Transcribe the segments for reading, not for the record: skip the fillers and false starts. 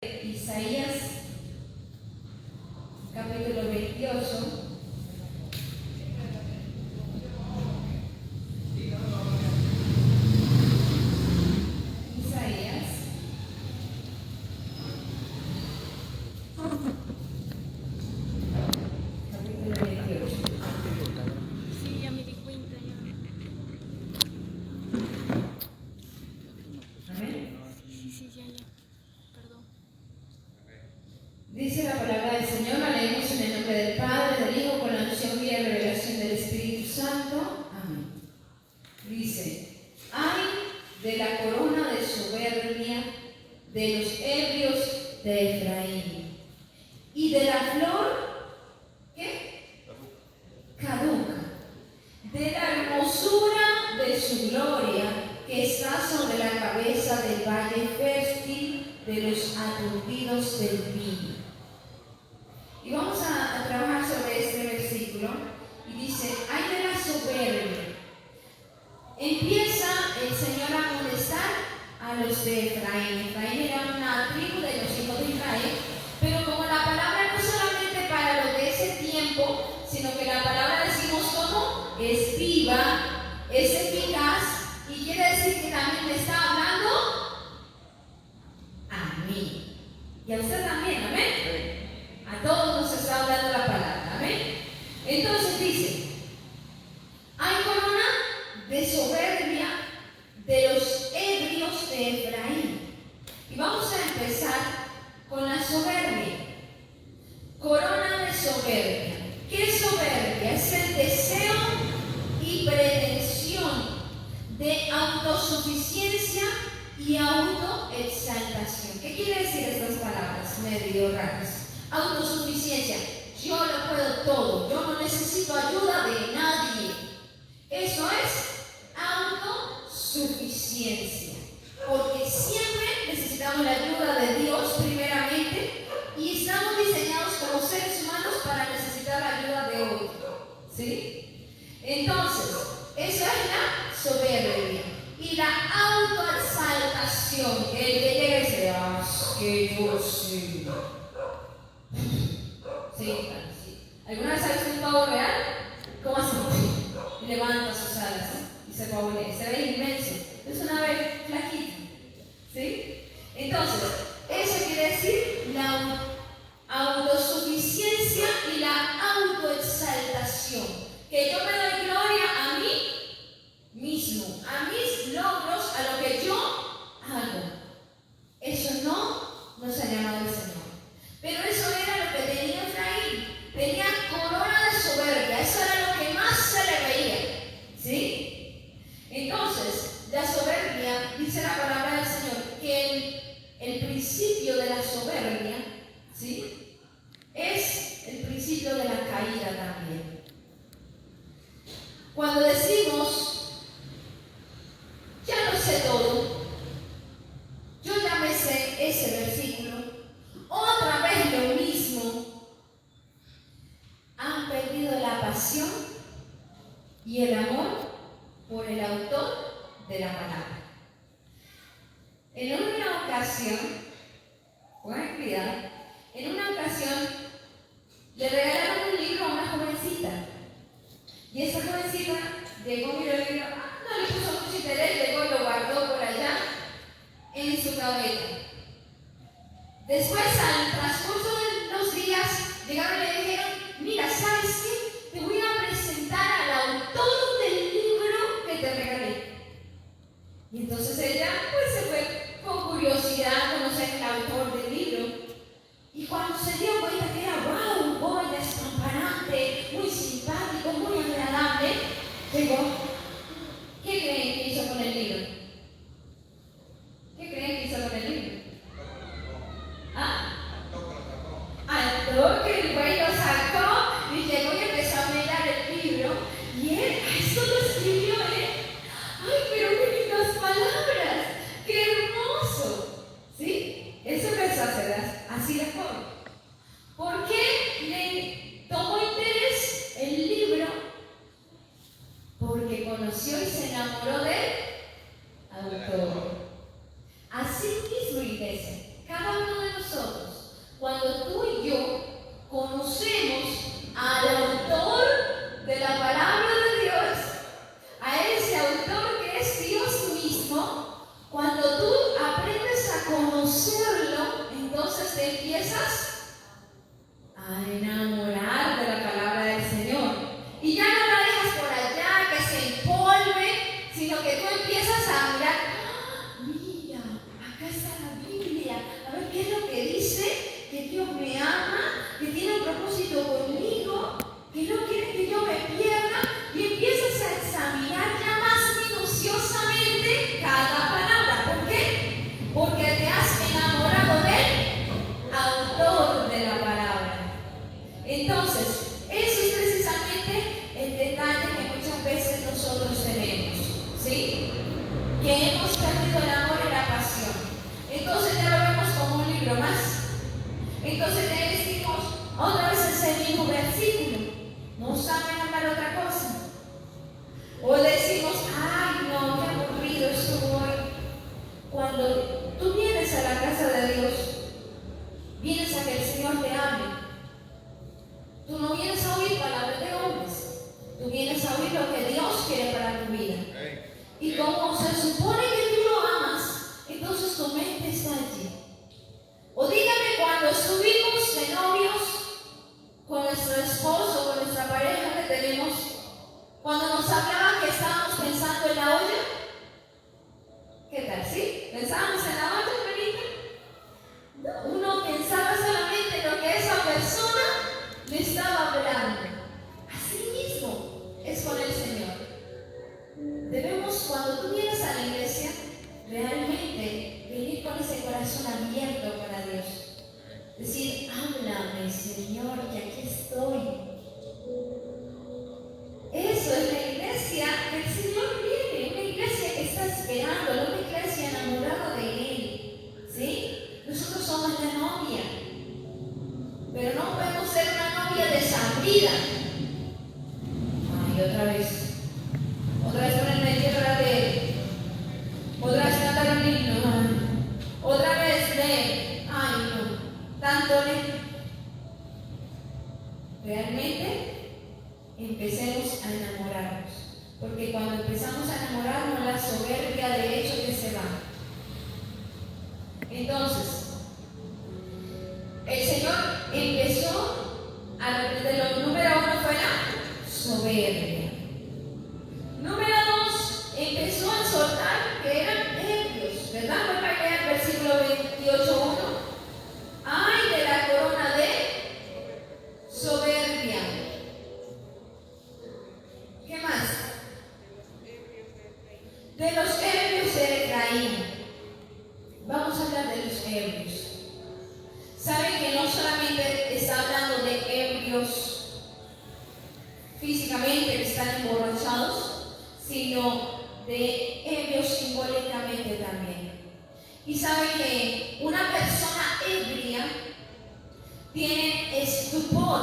Isaías capítulo 28. Isaías capítulo 28. Sí, ya me di cuenta ya. Amén. Sí, ya. Perdón. Dice la palabra del Señor, la leemos en el nombre del Padre, del Hijo, con la unción y la revelación del Espíritu Santo. Amén. Dice: ay de la corona de soberbia de los ebrios de Efraín, y de la flor, ¿qué? Caduca, de la hermosura de su gloria que está sobre la cabeza del valle fértil de los aturdidos del vino. Y vamos a trabajar sobre este versículo. Y dice: ay de la soberbia. Empieza el Señor a amonestar a los de Efraín. Efraín era una tribu de los hijos de Israel, pero como la palabra no solamente para los de ese tiempo, sino que la palabra, decimos como, es viva, es eficaz, y quiere decir que también le está hablando a mí. Y a usted también, amén. A todos nos está hablando la palabra, amén. Entonces dice: hay corona de soberbia de los ebrios de Efraín. Y vamos a empezar con la soberbia. Corona de soberbia. ¿Qué es soberbia? Es el deseo y pretensión de autosuficiencia y autoexaltación. ¿Qué quiere decir estas palabras medio raras? Autosuficiencia. Yo lo puedo todo. Yo no necesito ayuda de nadie. Eso es autosuficiencia. Porque siempre necesitamos la ayuda de Dios primeramente, y estamos diseñados como seres humanos para necesitar la ayuda de otro. ¿Sí? Entonces, eso es la soberbia. Y la autoexaltación, que el que llega y dice: que yo sí. Sí. ¿Alguna vez has visto un pavo real? ¿Cómo hace? Y levanta sus alas y se pavonea. Se ve inmenso. Es una ave flaquita. ¿Sí? Entonces, eso quiere decir la autosuficiencia y la autoexaltación. Que yo me doy gloria a mí mismo, a mis logros, a lo que yo hago. Eso no nos ha llamado el Señor. Pero eso era lo que tenía Efraín. Tenía corona de soberbia. Eso era lo que más se le veía. ¿Sí? Entonces, la soberbia, dice la palabra del Señor, que el principio de la soberbia, ¿sí?, es el principio de la caída también. Cuando decimos: ya lo sé todo, yo ya me sé ese versículo, otra vez lo mismo, han perdido la pasión y el amor por el autor de la palabra. En una ocasión, pongan cuidado, en una ocasión le regalaron un libro a una jovencita, y esa jovencita llegó, miró el libro, no le puso mucho interés, llegó y lo guardó por allá en su gaveta. Después, al transcurso de los días, llegaron y le dijeron: mira, ¿sabes qué? Te voy a presentar al autor del libro que te regalé. Y entonces ella pues se fue con curiosidad a conocer el autor del libro. Y cuando se dio cuenta que era un joven despampanante, muy simpático, muy agradable, llegó. ¿Qué creen que hizo con el libro? ¿Qué creen que hizo con el libro? Al toque el güey lo sacó y llegó y empezó a mirar el libro. Y él, eso lo escribió él. ¡Ay, pero qué lindas palabras! ¡Qué hermoso! ¿Sí? Eso empezó a hacer así la joven. ¿Por qué le tomó interés el libro? Porque conoció y se enamoró del autor. Así mismo, iglesia, cada uno de nosotros te empiezas a enamorar de la palabra del Señor. Y ya no la dejas por allá que se empolve, sino que tú empiezas a mirar, ¡ah! Mira, acá está la Biblia, a ver qué es lo que dice, que Dios me ama, que tiene un propósito conmigo, que no quiere que yo me pierda, y empiezas a examinar ya más minuciosamente cada palabra. ¿Por qué? Porque te has enamorado del autor de la palabra. Entonces, eso es precisamente el detalle que muchas veces nosotros tenemos, ¿sí? Que hemos perdido el amor y la pasión. Entonces ya lo vemos como un libro más. Entonces ya decimos otra vez ese mismo versículo. No saben hablar otra cosa. O decimos, ay no, qué aburrido estuvo hoy. Cuando tú vienes a la casa de Dios, vienes a que el Señor te hable. Tú no vienes a oír palabras de hombres. Tú vienes a oír lo que Dios quiere para tu vida. Y como se supone que tú lo amas, entonces tu mente está allí. O dígame, cuando estuvimos de novios con nuestro esposo, con nuestra pareja que tenemos, cuando nos hablaban que estábamos pensando en la olla, ¿qué tal? ¿Sí? ¿Pensábamos en la olla, Benita? No, uno pensaba solamente en lo que esa persona le estaba hablando. Así mismo es con el Señor. Debemos, cuando tú vienes a la iglesia, realmente venir con ese corazón abierto para Dios. Decir, háblame, Señor, que aquí estoy. Eso es la iglesia que el Señor viene, una iglesia que está esperando, una iglesia enamorada de Él. ¿Sí? Nosotros somos la novia, pero no podemos ser una novia desabrida. Ay, otra vez ponerme tierra de Él, otra vez cantar un himno, otra vez leer, ay no, tanto leer. Realmente empecemos a enamorarnos, porque cuando empezamos a enamorarnos, la soberbia de hecho que se va. Entonces, el Señor empezó de lo número 1 fue la soberbia. Número 2, empezó a soltar que eran ebrios, ¿verdad? Voy a leer el versículo 28:1. Ay de la corona de soberbia. ¿Qué más? De los ebrios de Efraín. Vamos a hablar de los ebrios. ¿Saben que no solamente está hablando de ebrios físicamente que están emborrachados, sino de ebrios simbólicamente también? Y saben que una persona ebria tiene estupor.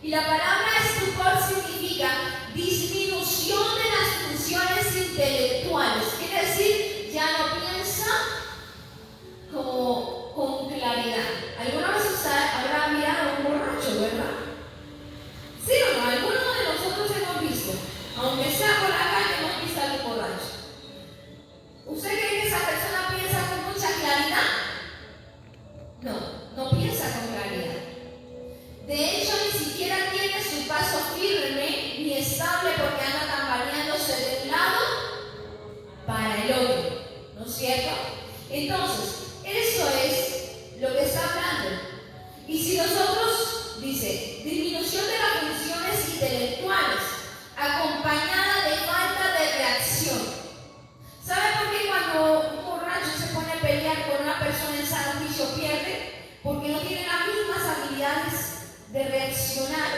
Y la palabra estupor significa disminución de las funciones intelectuales. Quiere decir, ya no piensa con claridad. ¿Alguna vez usted habrá mirado a un borracho, verdad? ¿Sí o no? Algunos de nosotros hemos visto, aunque sea por la calle, hemos visto a un borracho. ¿Usted cree que esa persona piensa con mucha claridad? No, no piensa con claridad. De hecho, ni siquiera tiene su paso firme ni estable porque anda tambaleándose de un lado para el otro, ¿no es cierto? Entonces, eso es lo que está hablando. Y si nosotros, dice, disminución de las funciones intelectuales, acompañada de falta de reacción. ¿Sabe por qué cuando un borracho se pone a pelear con una persona en sano juicio pierde? Porque no tiene las mismas habilidades de reaccionar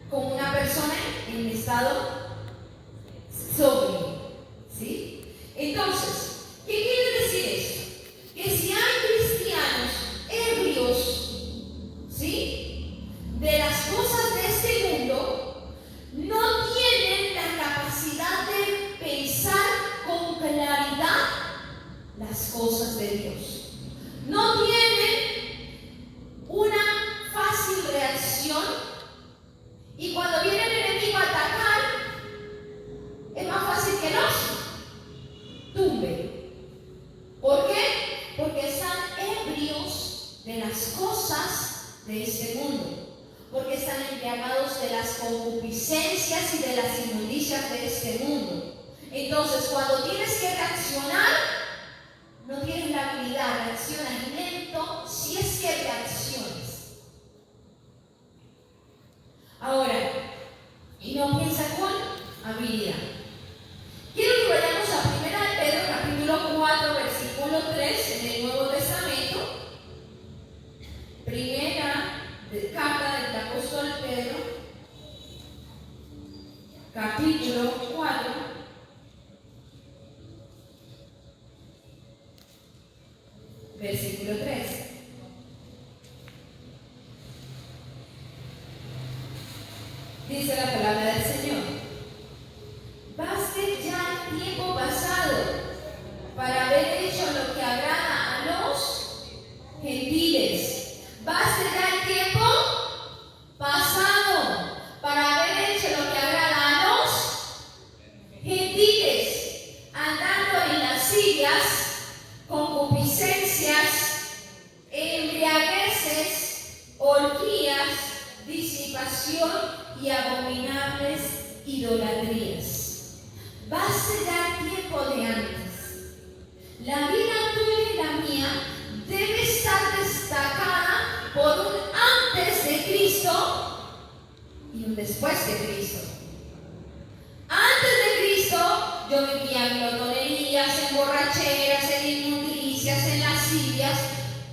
como una persona en estado sobrio. ¿Sí? Entonces, ¿qué quiere decir esto? Que si hay cristianos ebrios, ¿sí?, de las cosas de este mundo, no tienen la capacidad de pensar con claridad las cosas de Dios. No tienen una fácil reacción, y cuando viene el enemigo a atacar, es más fácil que los tumbe. de este mundo, porque están embriagados de las concupiscencias y de las inmundicias de este mundo. Entonces, cuando tienes que reaccionar, no tienes la habilidad, reaccionas lento, si es que reacciones. Ahora, y no piensa con habilidad. Quiero que vayamos a 1 de Pedro, capítulo 4, versículo 3, en el Nuevo Testamento. Primera carta del apóstol Pedro, capítulo 4, versículo 3. Dice la palabra del Señor: baste ya el tiempo pasado para haber hecho lo que agrada a los gentiles. Baste ya el tiempo pasado para haber hecho lo que agrada a los gentiles, andando en lascivias, concupiscencias, embriagueces, orgías, disipación y abominables idolatrías. Baste ya el tiempo de antes. La vida tuya y la mía debe estar destacada por un antes de Cristo y un después de Cristo. Antes de Cristo yo vivía en glotonerías, en borracheras, en inmundicias, en lascivias,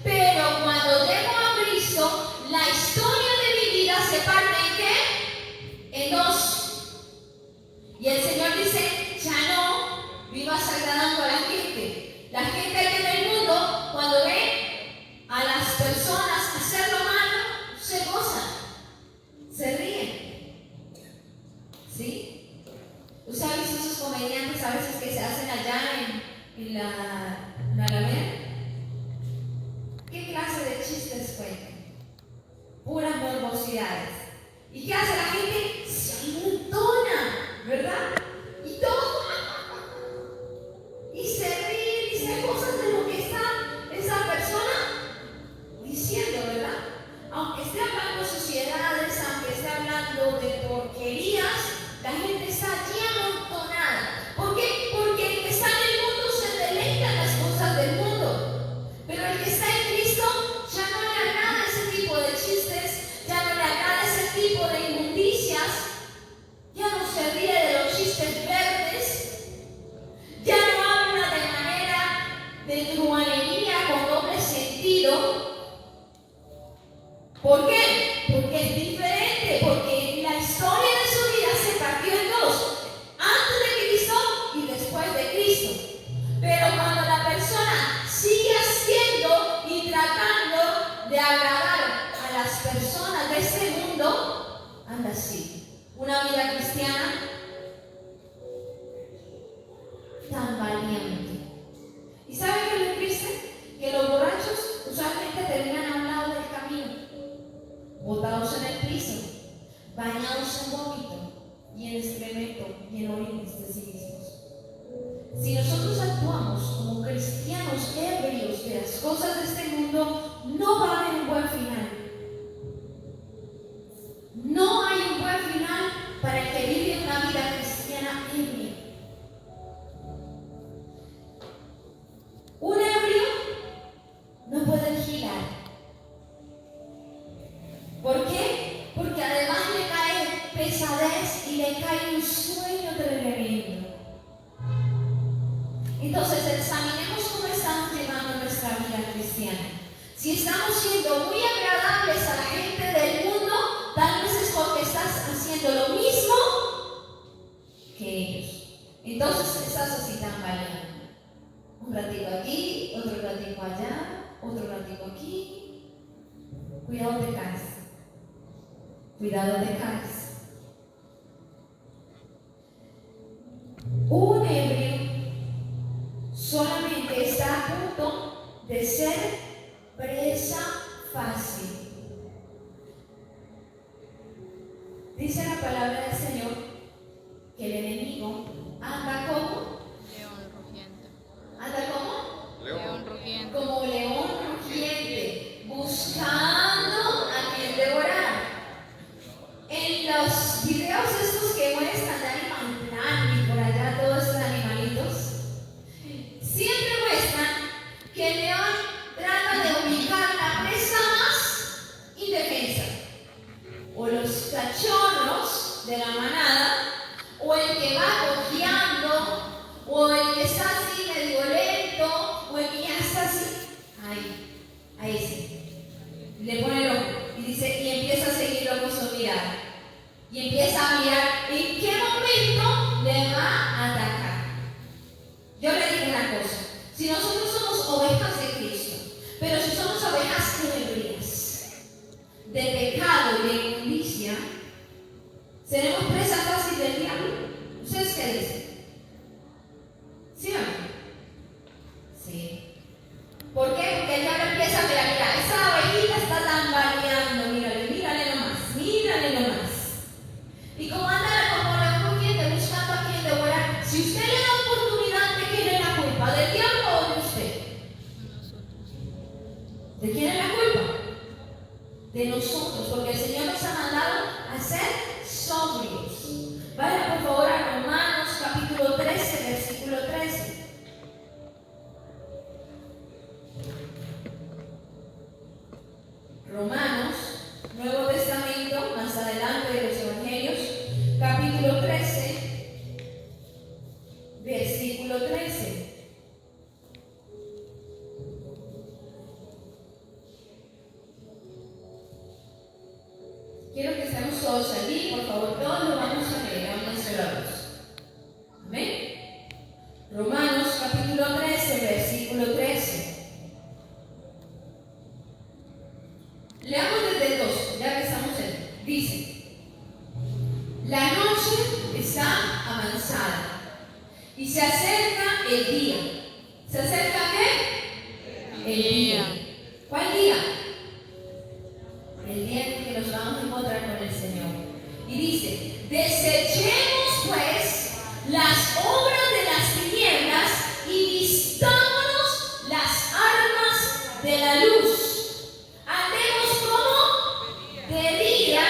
pero cuando llego a Cristo, la historia de mi vida se parte ¿en qué? En dos. Y el Señor dice: ya no vivas agradando a la gente. La gente que en el mundo, cuando ve a las personas hacer lo malo, se gozan, se ríen. ¿Sí? ¿Usted ha visto esos comediantes a veces que se hacen allá en la Alameda? ¿Qué clase de chistes cuentan? Puras morbosidades. ¿Y qué hace la gente? Se amontona, ¿verdad? Y todo. Y se ríen y se gozan de lo que está esa persona diciendo, ¿verdad? Aunque esté hablando de sociedades, aunque esté hablando de porquerías, la gente está allí amontonada. ¿Por qué? Porque el que está en el mundo se deleita en las cosas del mundo. Pero el que está en Cristo ya no le agrada ese tipo de chistes, ya no le agrada ese tipo de inmundicias, ya no se ríe de los chistes verdes, ya no habla de manera de truhanería con doble sentido. ¿Por qué? Porque es diferente, porque la historia de su vida se partió en dos: antes de Cristo y después de Cristo. Pero cuando la persona sigue haciendo y tratando de agradar a las personas de este mundo, anda así. Una vida cristiana tan valiente. ¿Y saben qué es lo triste? Que los borrachos usualmente terminan a un lado del camino, botados en el piso, bañados en vómito y en excremento y en orines de sí mismos. Si nosotros actuamos como cristianos ebrios de las cosas de este mundo, no va a haber un buen final. No hay un buen final para el que vive una vida cristiana ebria. Un ebrio no puede girar. ¿Por qué? Porque además le cae pesadez y le cae un sueño tremendo. Entonces examinemos cómo estamos llevando nuestra vida cristiana. Si estamos siendo muy agradables a la gente del mundo, tal vez es porque estás haciendo lo mismo que ellos. Entonces estás así tambaleando. Un ratito aquí, otro ratito allá, otro ratito aquí. Cuidado te caes. Cuidado te caes. Un ebrio solamente está a punto de ser presa fácil. Dice la palabra del Señor que el enemigo anda como León rugiente. ¿anda como? León rugiente. Como león rugiente, buscando a mirar. Y empieza a mirar en qué momento le va a atacar. Yo le digo una cosa, si nosotros somos ovejas de Cristo, pero si somos ovejas ebrias de pecado y de inmundicia, seremos presa fácil del diablo. ¿Ustedes qué dicen? ¿Sí o no? Sí. ¿Por qué? Porque el diablo empieza a mirar, mira, esa ovejita está tambaleando, mírale nomás. Y como anda como la corriente buscando a quien devorar, si usted le da oportunidad, ¿de quién es la culpa? ¿Del diablo o de usted? ¿De quién es la culpa? De nosotros, porque el Señor nos ha mandado a ser sobrios. Vaya por favor a Romanos capítulo 13, versículo 13. Romanos, Nuevo Testamento, más adelante de los Evangelios, capítulo 13, versículo 13. Quiero que estemos todos allí, por favor, todos lo vamos a leer a una sola voz. Amén. Romanos capítulo 13, versículo 13. Leamos desde el 2, ya que estamos en. Dice: la noche está avanzada y se acerca el día. ¿Se acerca qué? El día. ¿Cuál día? El día en que nos vamos a encontrar con el Señor. Y dice: desechemos pues las obras de las tinieblas y vistámonos las armas de la luz. Andemos como de día,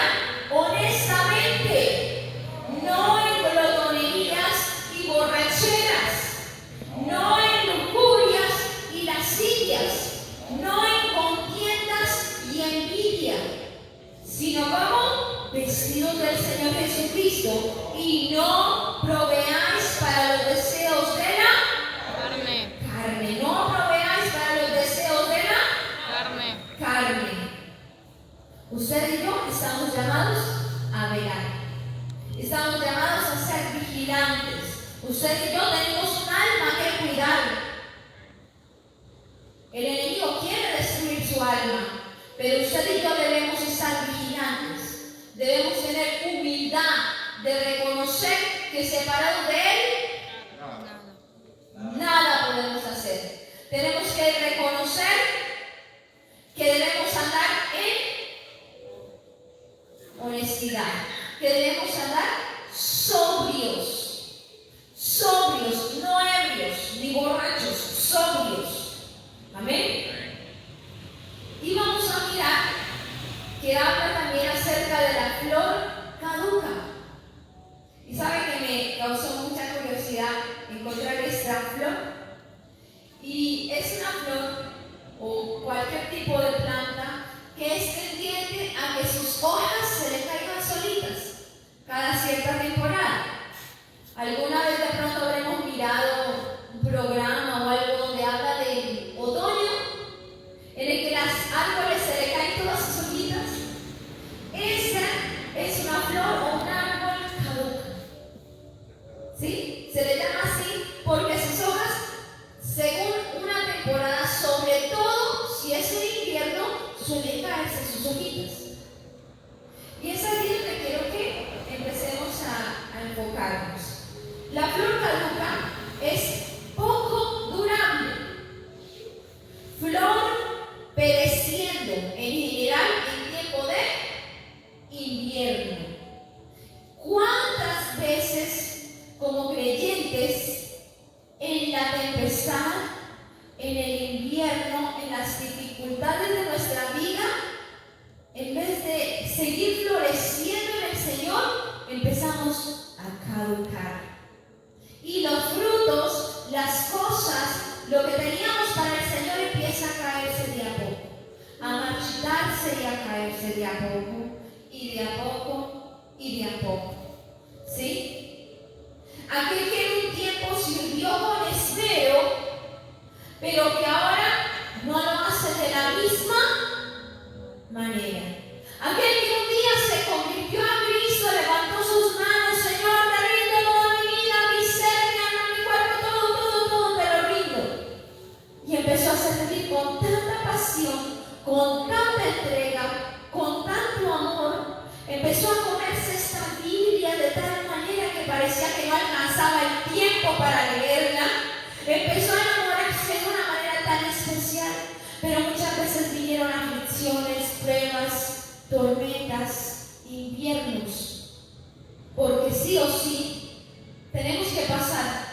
honestamente, no en glotonerías y borracheras, no en lujurias y lascivias, no en contiendas y envidia, sino como vestidos del Señor Jesucristo, y no proveáis para los deseos de la carne. No proveáis para los deseos de la carne. Usted y yo estamos llamados a velar. Estamos llamados a ser vigilantes. Usted y yo tenemos un alma que cuidar. El enemigo quiere destruir su alma, pero usted y yo debemos estar vigilantes. Debemos tener humildad de reconocer que separados de él, nada podemos hacer. Tenemos que reconocer que debemos andar en honestidad, que debemos andar sobrios, no ebrios ni borrachos, sobrios. Amén. Y vamos a mirar que habla también acerca de la flor caduca. Y sabe que me causó mucha curiosidad encontrar esta flor. Y es una flor o cualquier tipo de planta que es tendiente a que sus hojas se le caigan solitas cada cierta temporada. Alguna vez de pronto habremos mirado un programa o algo donde habla del otoño, en el que los árboles se le caen todas sus hojitas. Esa es una flor o un árbol caduco. ¿Sí? Se le llama así porque sus hojas, según una temporada, sobre todo si es en invierno, suelen caerse sus hojitas. Y es ahí donde quiero que empecemos a enfocarnos. La flor caduca es poco durable, flor pereciendo en general en tiempo de invierno. ¿Cuántas veces como creyentes en la tempestad, en el invierno, en las dificultades de nuestra vida, en vez de seguir floreciendo en el Señor, empezamos a caducar? Y los frutos, las cosas, lo que teníamos para el Señor empieza a caerse de a poco, a marchitarse y a caerse de a poco, y de a poco, y de a poco. ¿Sí? Aquel que en un tiempo sirvió con esmero, pero que ahora no lo hace de la misma manera. Aquel que un día se convirtió parecía que no alcanzaba el tiempo para leerla, empezó a enamorarse de una manera tan especial. Pero muchas veces vinieron aflicciones, pruebas, tormentas, inviernos, porque sí o sí tenemos que pasar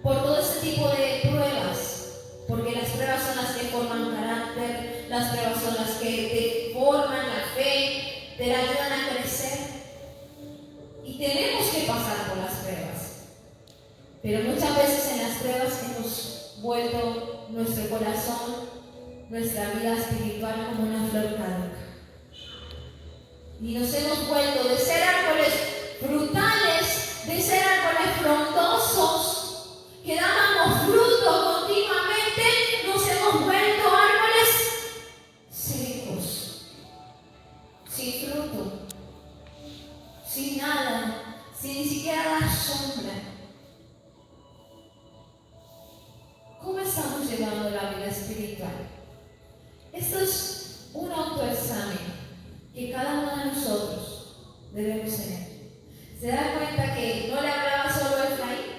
por todo ese tipo de pruebas, porque las pruebas son las que forman carácter, las pruebas son las que te forman la fe, te la ayudan a crecer, y tenemos que pasar por las pruebas. Pero muchas veces en las pruebas hemos vuelto nuestro corazón, nuestra vida espiritual como una flor caduca, y nos hemos vuelto de ser árboles frutales, de ser árboles frondosos que dábamos fruto continuamente, nos hemos vuelto árboles secos, sin fruto, sin nada, sin ni siquiera dar sombra. ¿Cómo estamos llevando la vida espiritual? Esto es un autoexamen que cada uno de nosotros debemos tener. ¿Se da cuenta que no le hablaba solo a Efraín?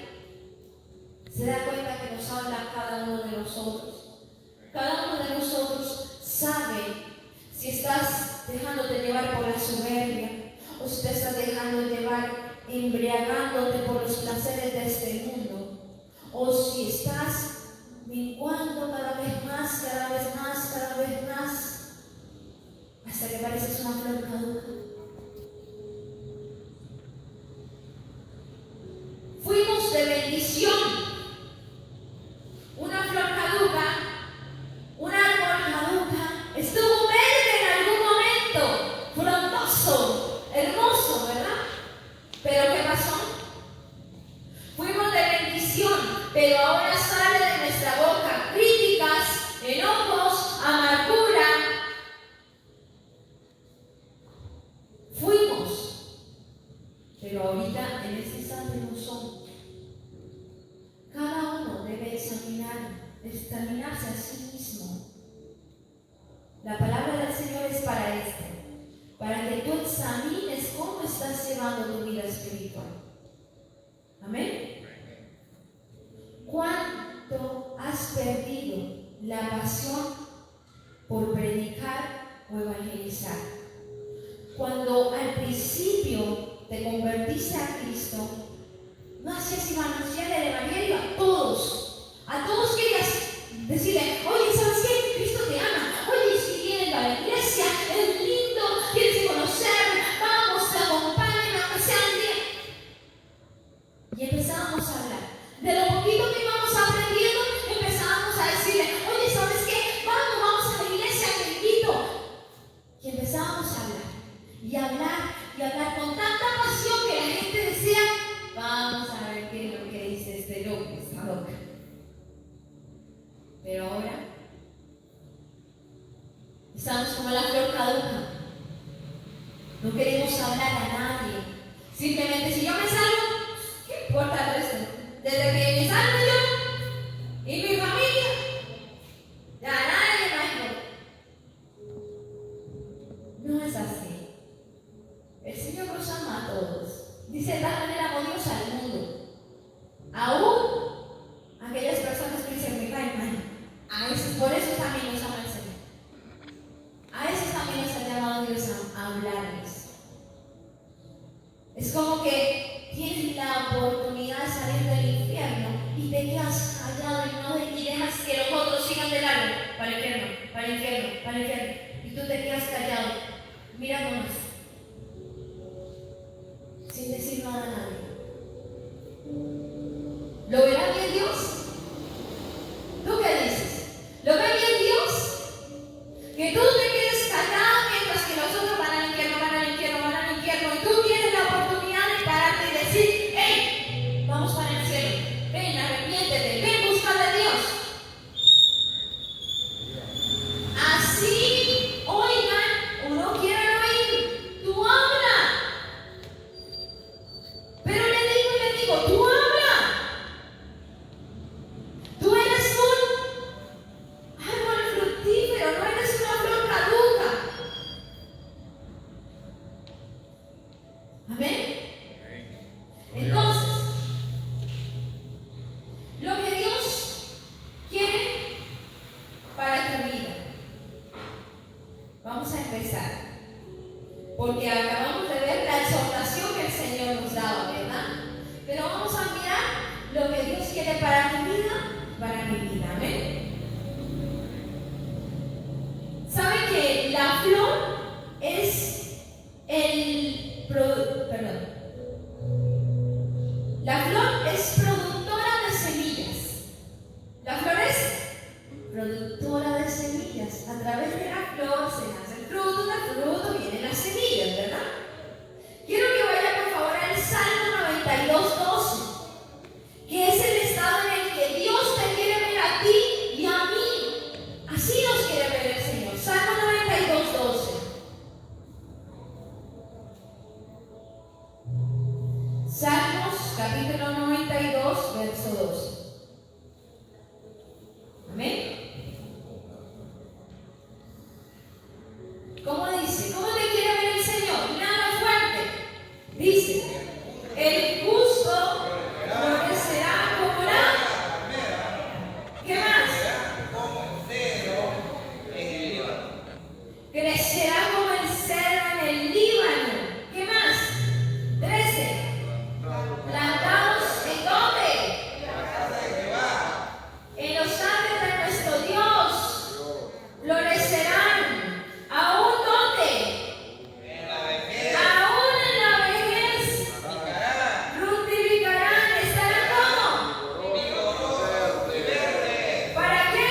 ¿Se da cuenta que nos habla cada uno de nosotros? Cada uno de nosotros sabe si estás dejándote llevar por la soberbia, o si te estás dejando llevar embriagándote por los placeres de este mundo, o si estás menguando cada vez más, cada vez más, cada vez más, hasta que pareces una flor caduca. Fuimos de bendición, una flor caduca, un árbol caduca, estuvo verde en algún momento, frondoso, hermoso, ¿verdad? Pero ¿qué pasó? Fuimos de bendición, pero ahora sale de nuestra boca críticas, enojos, amargura. Fuimos, pero ahorita en este instante no somos. Cada uno debe examinarse a sí mismo. La palabra del Señor es para esto, para que tú examines cómo estás llevando tu vida espiritual. Amén. ¿Cuánto has perdido la pasión por predicar o evangelizar? Cuando al principio te convertiste a Cristo, no hacías sino anunciar el evangelio a todos. A todos querías decirle: oye, ¿sabes qué? Cristo te ama. Oye, si vienes a la iglesia, es lindo, quieres conocer, vamos, te acompañen, aunque sea un día. Y empezábamos a hablar. De lo poquito que íbamos aprendiendo, empezábamos a decirle: oye, ¿sabes qué? Vamos a la iglesia, te invito. Y empezábamos a hablar. Y hablar con tanta pasión que la gente decía: vamos a ver qué es lo que dice este loco, esta loca. Pero ahora estamos como la flor caduca. No queremos hablar a nadie. Simplemente, si yo me salgo, ¿qué importa el resto? Desde que me salgo yo y mi familia, ya nadie más. No es así. El Señor nos ama a todos. Dice: de tal manera amó Dios al mundo. Aún aquellas personas que dicen: me caen mal. A esos, por eso también nos ama el Señor. A esos también nos ha llamado Dios a hablarles. Es como que tienes la oportunidad de salir del infierno y te quedas callado y dejas que los otros sigan de largo. Para el infierno, para el infierno, para el infierno. Y tú te quedas callado, mirando más, sin decir nada a nadie. ¿Lo verá bien Dios? ¿Tú qué dices? ¿Lo ve bien Dios? Que tú te quedes callado mientras que los otros van al infierno, van al infierno, van al infierno, y tú tienes la oportunidad de pararte y decir: ¡hey! Vamos para el cielo. Ven, arrepiéntete, ven, busca de Dios. Así, oigan o no quieran oír, tú habla. Pero le digo, tú habla. Tú eres un árbol fructífero, no eres una flor caduca. empezar. Porque acabamos de ver la exhortación que el Señor nos daba, ¿verdad? Pero vamos a mirar lo que Dios quiere para mi vida, ¿amén? ¿Saben que la flor es la flor es productora de semillas? La flor es productora de semillas. A través de la flor se nace el fruto, del fruto vienen las semillas, ¿verdad? Quiero que vayan por favor al Salmo 92:12, que es el estado en el que Dios te quiere ver a ti y a mí. Así nos quiere ver el Señor. Salmo 92:12. Salmos capítulo 92, verso 12. Amén. ¿Cómo dice? ¿Cómo te quiere ver el Señor? Nada fuerte. Dice, el justo florecerá como la... ¿Qué más? Crecerá como el cedro en el Líbano. ¿Qué más? 13. Plantados en dónde? En los Andes de nuestro Dios. Florecerán. ¿Aún dónde? Aún en la vejez. Fructificarán. ¿Estarán cómo? ¿Para qué?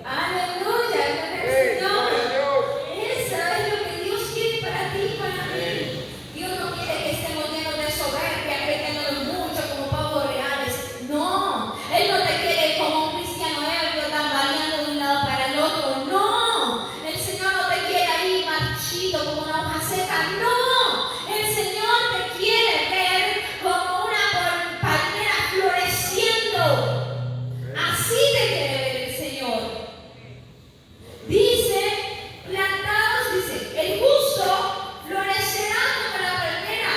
Aleluya, gloria al Señor. Eso es lo que Dios quiere para ti y para mí. Dios no quiere que estemos llenos de soberbia, creyéndonos mucho como pavos reales. No, Él no te quiere como un cristiano ebrio, tambaleando de un lado para el otro. No, el Señor no te quiere ahí marchito como una hoja seca. No, el Señor te quiere ver como una palmera floreciendo. Así te quiere ver el Señor. Dice, plantados, dice, el justo florecerá como la palmera.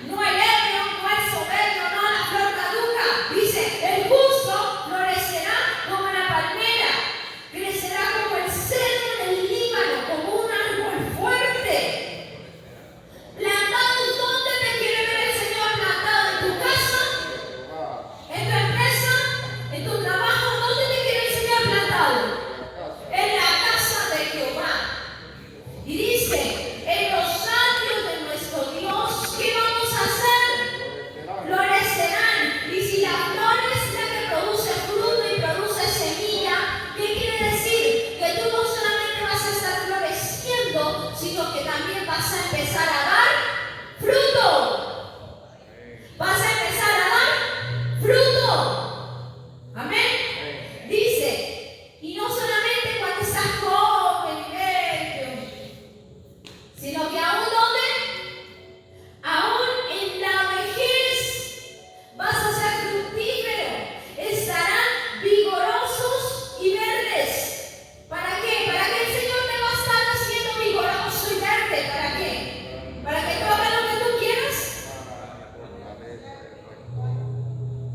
No el ebrio, no el soberbio, no la flor caduca. Dice, el justo florecerá como la palmera. Crecerá como el cedro del Líbano, como un árbol fuerte. Plantados, ¿dónde te quiere ver el Señor? Plantado en tu casa, en tu empresa, en tu trabajo. ¿Dónde te quiere el Señor plantado? En la casa de Jehová. Y dice, en los atrios de nuestro Dios, ¿qué vamos a hacer? Florecerán. Y si la flor es la que produce fruto y produce semilla, ¿qué quiere decir? Que tú no solamente vas a estar floreciendo, sino que también vas a empezar a dar fruto. Vas a empezar a dar fruto. Amén. Dice, y no solamente cuando estás joven y bello, sino que aún ¿dónde? Aún en la vejez vas a ser fructífero. Estarán vigorosos y verdes. ¿Para qué? ¿Para qué el Señor te va a estar haciendo vigoroso y verde? ¿Para qué? ¿Para que tú hagas lo que tú quieras?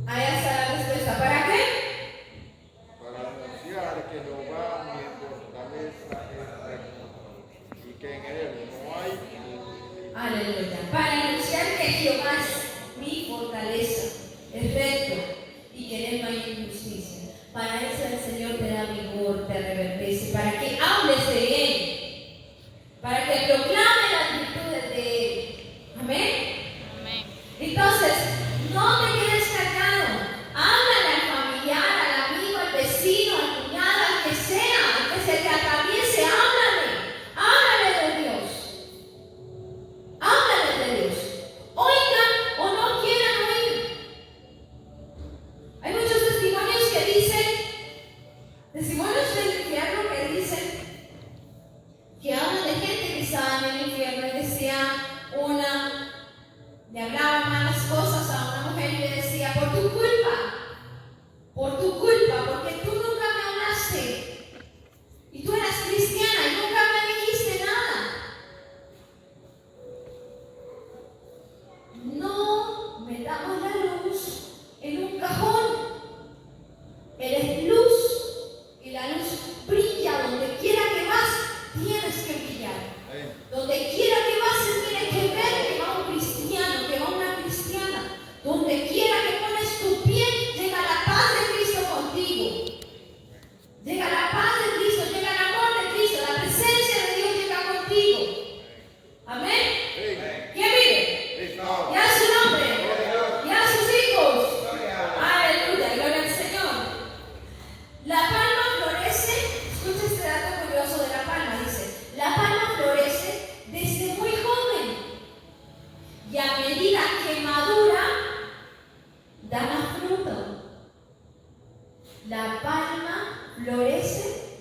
Ahí está la respuesta. ¿Para qué? Para anunciar que Jehová mi fortaleza es recto y que en él no hay injusticia. Aleluya. Para anunciar que Jehová es mi fortaleza, es recto y que en él no hay injusticia. Para eso el Señor te da vigor, te reverdece, para que hables de él, para que proclame las virtudes de él. Amén. Amén. Entonces, no te quedes callado. Háblale al familiar, al amigo, al vecino, al cuñado, al que sea, al que se te atraviese. Háblale de Dios. Háblale de Dios. Oigan o no quieran oír. Hay muchos testimonios que dicen, testimonios del infierno que dicen, que hablan de gente que estaba en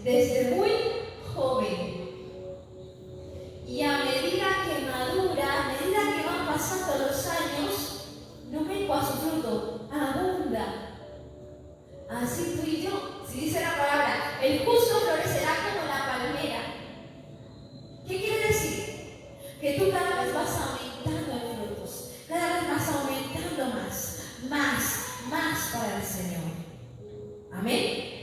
desde muy joven. Y a medida que madura, a medida que van pasando los años, no mengua su fruto, abunda. Así tú y yo, si dice la palabra, el justo florecerá como la palmera. ¿Qué quiere decir? Que tú cada vez vas aumentando en frutos, cada vez vas aumentando más para el Señor. Amén.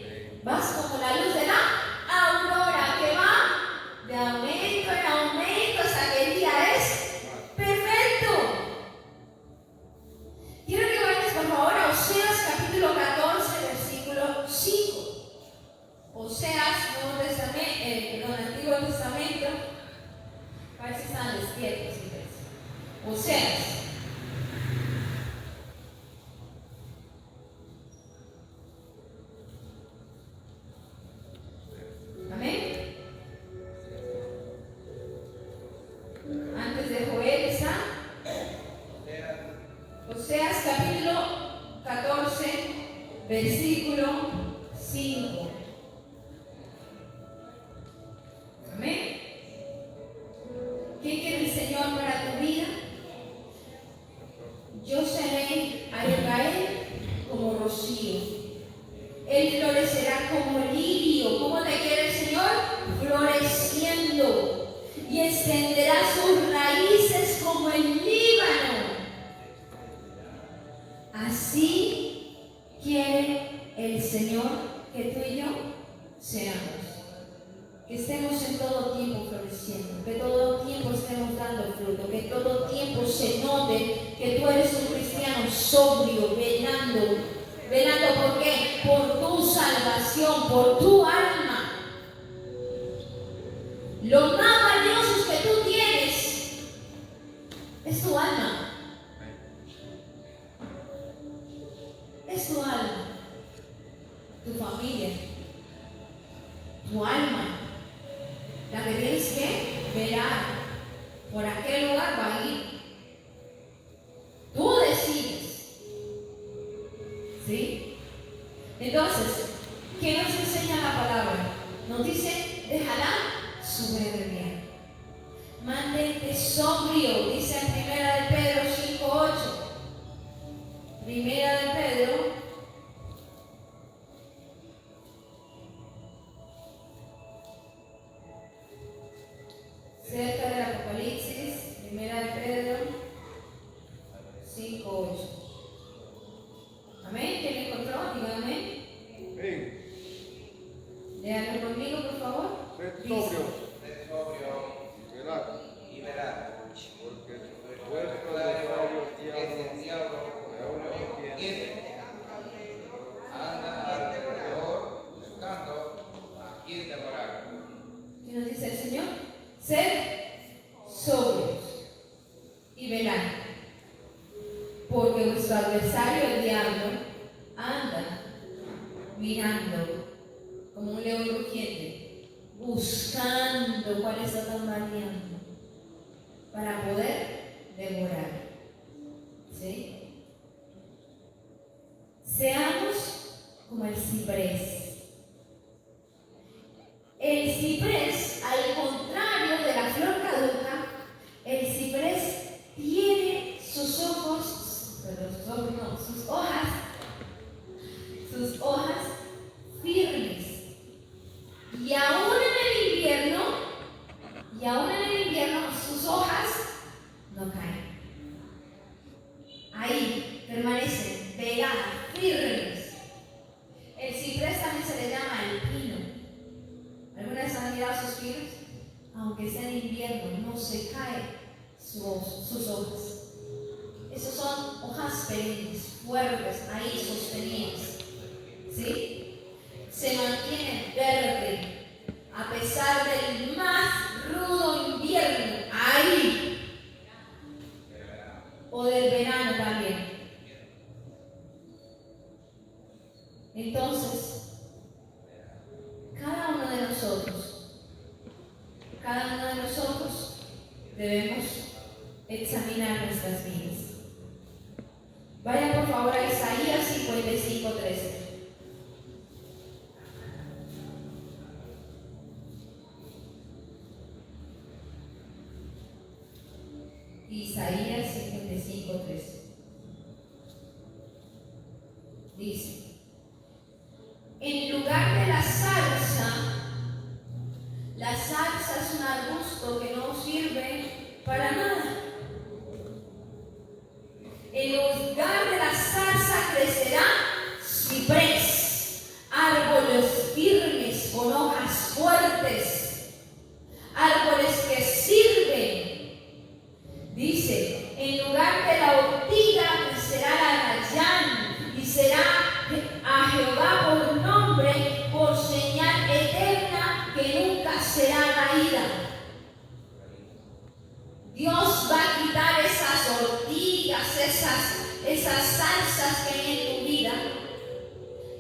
Vas como la luz de la aurora que va de aumento en aumento hasta que el día es perfecto. Quiero que vayas por favor a Oseas capítulo 14, versículo 5. Oseas, Antiguo Testamento. A ver si están despiertos. Oseas. Amén. Antes de Joel está Oseas capítulo 14, versículo 5. Amén. ¿Qué quiere el Señor para tu vida? Yo seré a Israel como rocío. Él florecerá como lirio. ¿Cómo te quiere el Señor? Floreciendo. Y extenderá sus raíces como el Líbano. Así quiere el Señor que tú y yo seamos. Que estemos en todo tiempo floreciendo, que todo tiempo estemos dando fruto, que todo tiempo se note que tú eres un cristiano sobrio, velando. ¿Velando por qué? Por tu salvación, por tu alma. Lo más valioso que tú tienes es tu alma. Es tu alma, tu familia, tu alma. La que tienes que velar por aquel lugar va a ir. Tú decides. ¿Sí? Entonces, ¿qué nos enseña la palabra? Nos dice, déjala sobrevivir. Mantente sobrio, dice en 1 de Pedro 5:8. 1 de Pedro cerca del Apocalipsis, 1 de Pedro 5:8. Amén. ¿Quién me encontró? Dígame. Léalo conmigo, por favor. Sed sobrio y velad, porque vuestro adversario el diablo anda alrededor buscando a quien devorar. ¿Qué nos dice el Señor? Sed sobrios y velad, porque vuestro adversario el diablo anda mirando como un león rugiente, buscando cuál es la variando para poder devorar. ¿Sí? Seamos como el ciprés. El ciprés, al contrario de la flor caduca, el ciprés tiene sus hojas firmes. Y aún en el invierno, sus hojas no caen. Ahí permanecen pegadas, firmes. El ciprés también se le llama el pino. ¿Alguna vez han mirado sus pinos? Aunque sea en invierno, no se caen sus hojas. Esas son hojas perennes, fuertes, ahí sostenidas. ¿Sí? Se mantienen verdes a pesar del más rudo invierno, ahí. O del verano también. Entonces, cada uno de nosotros debemos examinar nuestras vidas. Vaya por favor a Isaías 55:13. Isaías 55:3. Dice: en lugar de la zarza es un arbusto que no sirve para nada. En lugar de la zarza crecerá ciprés, árboles firmes con hojas fuertes, árboles que sirven. Dice: en lugar de la ortiga crecerá la rayán y será a Jehová por nombre, por señal eterna que nunca será raída. Dios va a quitar esas ortigas, esas zarzas que hay en tu vida,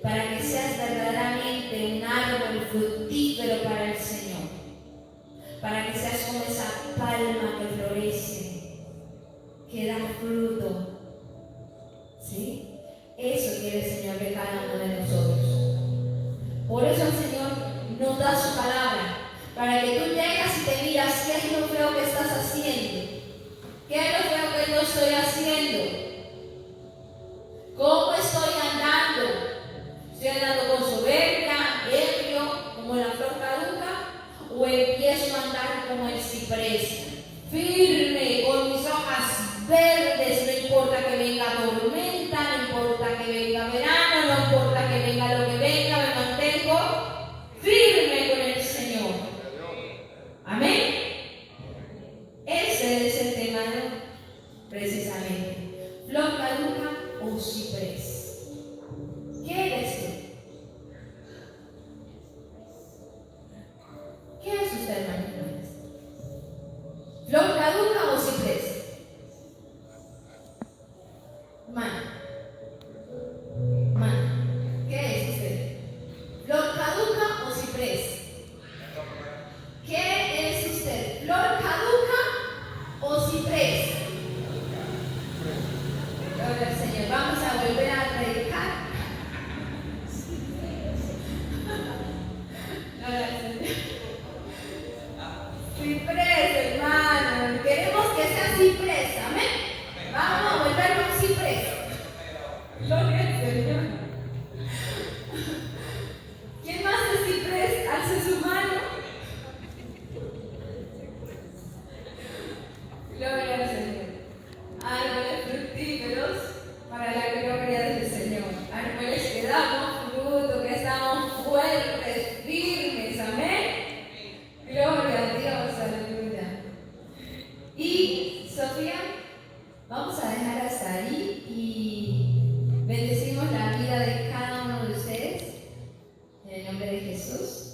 para que seas verdaderamente un árbol fructífero para el Señor, para que seas como esa palma que florece, que da fruto. ¿Sí? Eso quiere el Señor de cada uno de nosotros. Por eso el Señor nos da su palabra, para que tú llegas y te miras qué es lo feo que estás haciendo, qué es lo feo que yo estoy haciendo, cómo estoy andando. ¿Estoy andando con soberbia, ebrio, como la flor caduca? ¿O empiezo a andar como el ciprés, firme, con mis hojas verdes? No importa que venga tormenta, no importa que venga verano, no importa que venga lo que venga, me mantengo firme con el Señor. Amén. Ese es el tema de hoy, precisamente. Flor caduca o ciprés. ¿Qué eres tú? ¿Qué es usted, hermano? ¿Flor caduca o ciprés? Hermano, ¿qué es usted? ¿Flor caduca o ciprés? ¿Qué es usted? ¿Flor caduca o ciprés? Gloria al Señor. Vamos a volver a predicar. Gloria al Señor. Ciprés, hermano. Queremos que sea ciprés. Amén. Vamos a volverlo un ciprés. Gloria al Señor. ¿Quién más es ciprés? Alce su mano. Gloria al Señor. Árboles fructíferos para la gloria del Señor. Árboles que damos fruto, que estamos fuertes, firmes. Amén. Gloria a Dios. Aleluya. Y Sofía, vamos a dejar hasta ahí y bendecimos la vida de cada uno de ustedes en el nombre de Jesús.